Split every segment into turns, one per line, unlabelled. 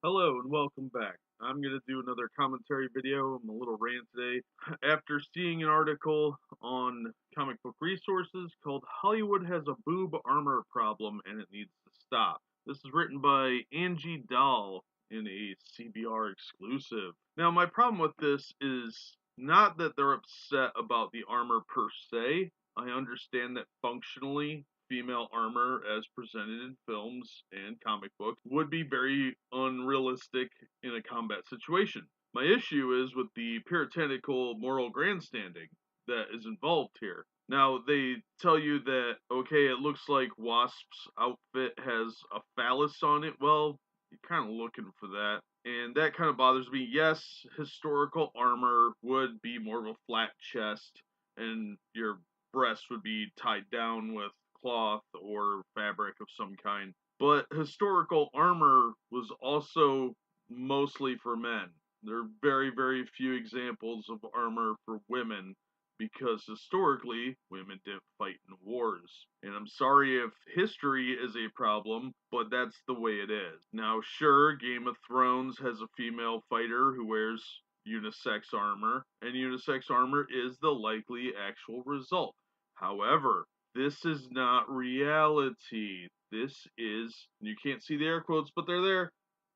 Hello and welcome back. I'm going to do another commentary video. I'm a little rant today. After seeing an article on comic book resources called Hollywood Has a Boob Armor Problem and It Needs to Stop. This is written by Angie Dahl in a CBR exclusive. Now, my problem with this is not that they're upset about the armor per se. I understand that functionally female armor as presented in films and comic books would be very unrealistic in a combat situation. My issue is with the puritanical moral grandstanding that is involved here. Now, they tell you that, okay, it looks like Wasp's outfit has a phallus on it. Well, you're kind of looking for that. And that kind of bothers me. Yes, historical armor would be more of a flat chest, and your breast would be tied down with cloth or fabric of some kind. But historical armor was also mostly for men. There are very, very few examples of armor for women because historically women didn't fight in wars. And I'm sorry if history is a problem, but that's the way it is. Now, sure, Game of Thrones has a female fighter who wears unisex armor, and unisex armor is the likely actual result. However, this is not reality. This is, you can't see the air quotes, but they're there.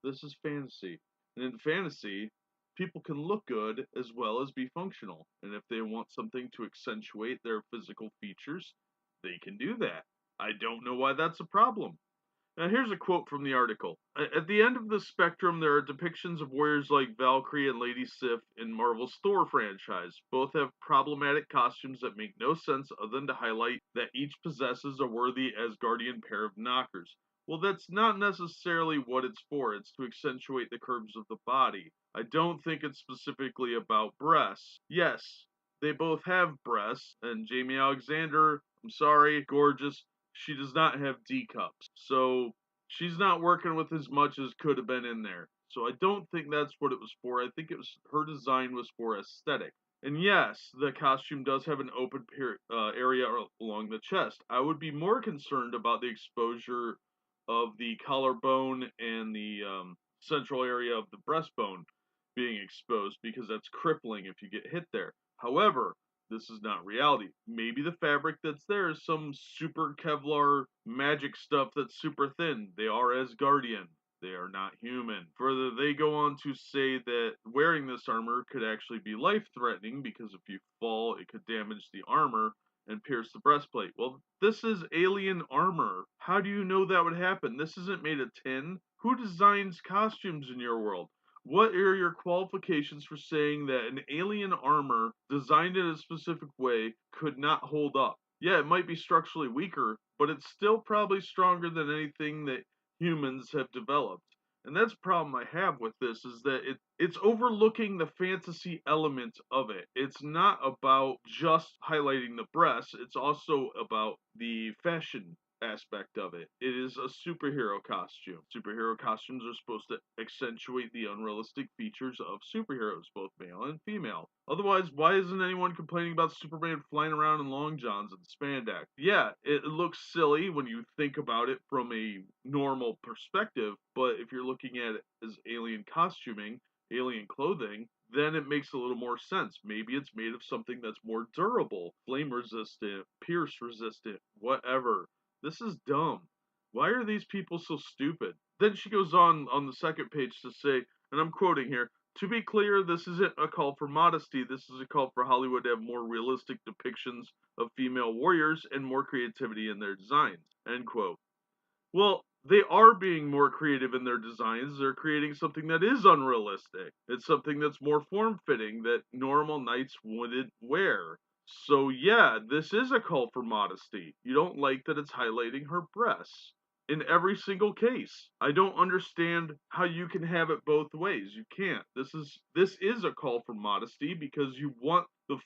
This is fantasy. And in fantasy, people can look good as well as be functional. And if they want something to accentuate their physical features, they can do that. I don't know why that's a problem. Now, here's a quote from the article. At the end of the spectrum, there are depictions of warriors like Valkyrie and Lady Sif in Marvel's Thor franchise. Both have problematic costumes that make no sense other than to highlight that each possesses a worthy Asgardian pair of knockers. Well, that's not necessarily what it's for. It's to accentuate the curves of the body. I don't think it's specifically about breasts. Yes, they both have breasts, and Jamie Alexander, I'm sorry, gorgeous, she does not have D cups. So she's not working with as much as could have been in there. So I don't think that's what it was for. I think it was her design was for aesthetic. And yes, the costume does have an open area along the chest. I would be more concerned about the exposure of the collarbone and the central area of the breastbone being exposed because that's crippling if you get hit there. However, this is not reality. Maybe the fabric that's there is some super Kevlar magic stuff that's super thin. They are Asgardian. They are not human. Further, they go on to say that wearing this armor could actually be life-threatening because if you fall, it could damage the armor and pierce the breastplate. Well, this is alien armor. How do you know that would happen? This isn't made of tin. Who designs costumes in your world? What are your qualifications for saying that an alien armor designed in a specific way could not hold up? Yeah, it might be structurally weaker, but it's still probably stronger than anything that humans have developed. And that's the problem I have with this is that it's overlooking the fantasy element of it. It's not about just highlighting the breasts, it's also about the fashion aspect of it. It is a superhero costume. Superhero costumes are supposed to accentuate the unrealistic features of superheroes, both male and female. Otherwise, why isn't anyone complaining about Superman flying around in long johns and spandex? Yeah, it looks silly when you think about it from a normal perspective, but if you're looking at it as alien costuming, alien clothing, then it makes a little more sense. Maybe it's made of something that's more durable, flame resistant, pierce resistant, whatever. This is dumb. Why are these people so stupid? Then she goes on the second page to say, and I'm quoting here, to be clear, this isn't a call for modesty. This is a call for Hollywood to have more realistic depictions of female warriors and more creativity in their designs. End quote. Well, they are being more creative in their designs. They're creating something that is unrealistic. It's something that's more form fitting that normal knights wouldn't wear. So, yeah, this is a call for modesty. You don't like that it's highlighting her breasts in every single case. I don't understand how you can have it both ways. You can't. This is a call for modesty because you want the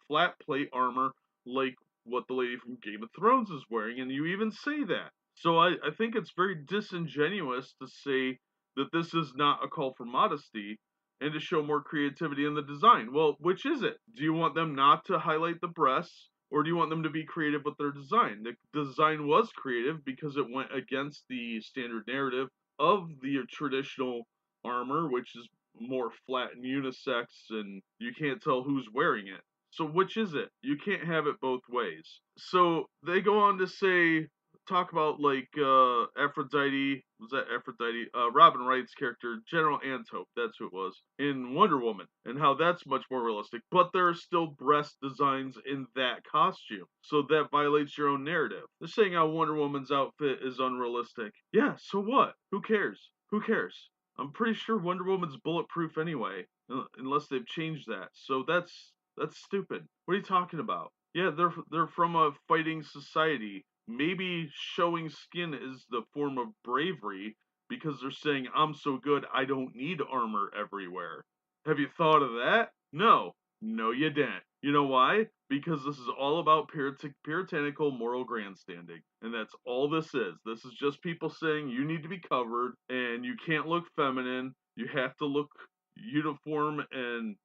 flat plate armor like what the lady from Game of Thrones is wearing, and you even say that. So I think it's very disingenuous to say that this is not a call for modesty and to show more creativity in the design. Well, which is it? Do you want them not to highlight the breasts, or do you want them to be creative with their design? The design was creative because it went against the standard narrative of the traditional armor, which is more flat and unisex, and you can't tell who's wearing it. So which is it? You can't have it both ways. So they go on to say, talk about like Aphrodite, was that Aphrodite? Robin Wright's character, General Antope, that's who it was, in Wonder Woman, and how that's much more realistic. But there are still breast designs in that costume, so that violates your own narrative. They're saying how Wonder Woman's outfit is unrealistic. Yeah, so what? Who cares? Who cares? I'm pretty sure Wonder Woman's bulletproof anyway, unless they've changed that. So that's stupid. What are you talking about? Yeah, they're from a fighting society. Maybe showing skin is the form of bravery because they're saying I'm so good I don't need armor everywhere. Have you thought of that? No. No, you didn't. You know why? Because this is all about puritanical moral grandstanding. And that's all this is. This is just people saying you need to be covered and you can't look feminine. You have to look uniform and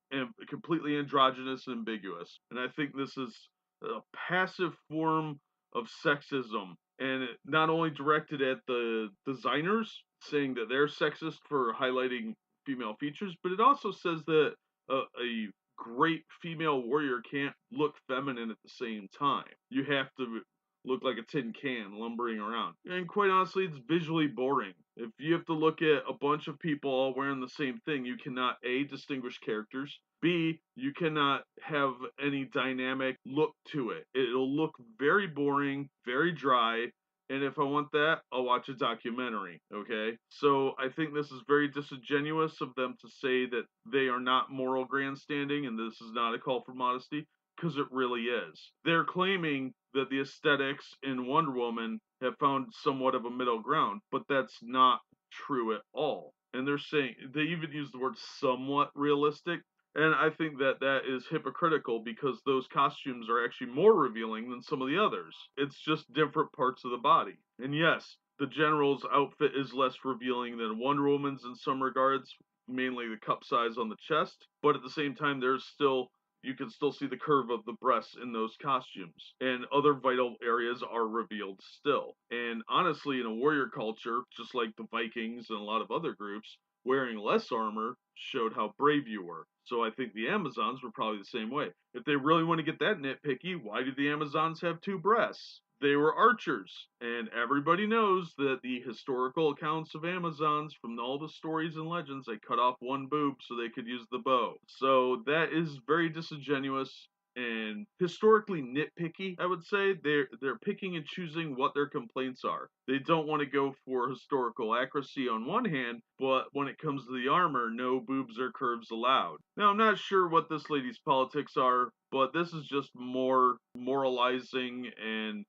completely androgynous and ambiguous. And I think this is a passive form of sexism, and not only directed at the designers saying that they're sexist for highlighting female features, but it also says that a great female warrior can't look feminine at the same time. You have to look like a tin can lumbering around. And quite honestly, it's visually boring. If you have to look at a bunch of people all wearing the same thing, you cannot A, distinguish characters, B, you cannot have any dynamic look to it. It'll look very boring, very dry, and if I want that, I'll watch a documentary, okay? So I think this is very disingenuous of them to say that they are not moral grandstanding and this is not a call for modesty, because it really is. They're claiming that the aesthetics in Wonder Woman have found somewhat of a middle ground, but that's not true at all. And they're saying, they even use the word somewhat realistic, and I think that that is hypocritical because those costumes are actually more revealing than some of the others. It's just different parts of the body. And yes, the General's outfit is less revealing than Wonder Woman's in some regards, mainly the cup size on the chest, but at the same time, there's still you can still see the curve of the breasts in those costumes. And other vital areas are revealed still. And honestly, in a warrior culture, just like the Vikings and a lot of other groups, wearing less armor showed how brave you were. So I think the Amazons were probably the same way. If they really want to get that nitpicky, why do the Amazons have two breasts? They were archers, and everybody knows that the historical accounts of Amazons from all the stories and legends, they cut off one boob so they could use the bow. So that is very disingenuous and historically nitpicky. I would say they're picking and choosing what their complaints are. They don't want to go for historical accuracy on one hand, but when it comes to the armor, no boobs or curves allowed. Now I'm not sure what this lady's politics are, but this is just more moralizing and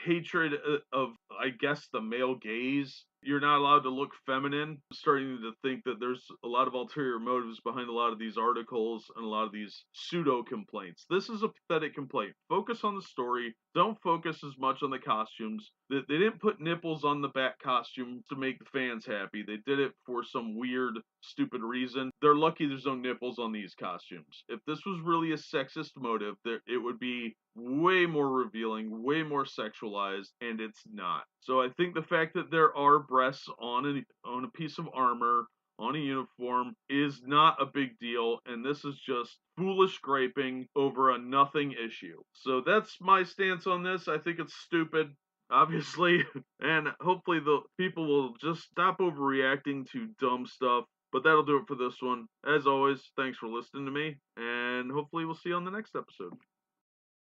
hatred of, I guess, the male gaze. You're not allowed to look feminine. I'm starting to think that there's a lot of ulterior motives behind a lot of these articles and a lot of these pseudo complaints. This is a pathetic complaint. Focus on the story. Don't focus as much on the costumes. They didn't put nipples on the bat costume to make the fans happy. They did it for some weird, stupid reason. They're lucky there's no nipples on these costumes. If this was really a sexist motive, it would be way more revealing, way more sexualized, and it's not. So I think the fact that there are breasts on a piece of armor, on a uniform, is not a big deal, and this is just foolish griping over a nothing issue. So that's my stance on this. I think it's stupid, obviously, and hopefully the people will just stop overreacting to dumb stuff. But that'll do it for this one. As always, thanks for listening to me, and hopefully we'll see you on the next episode.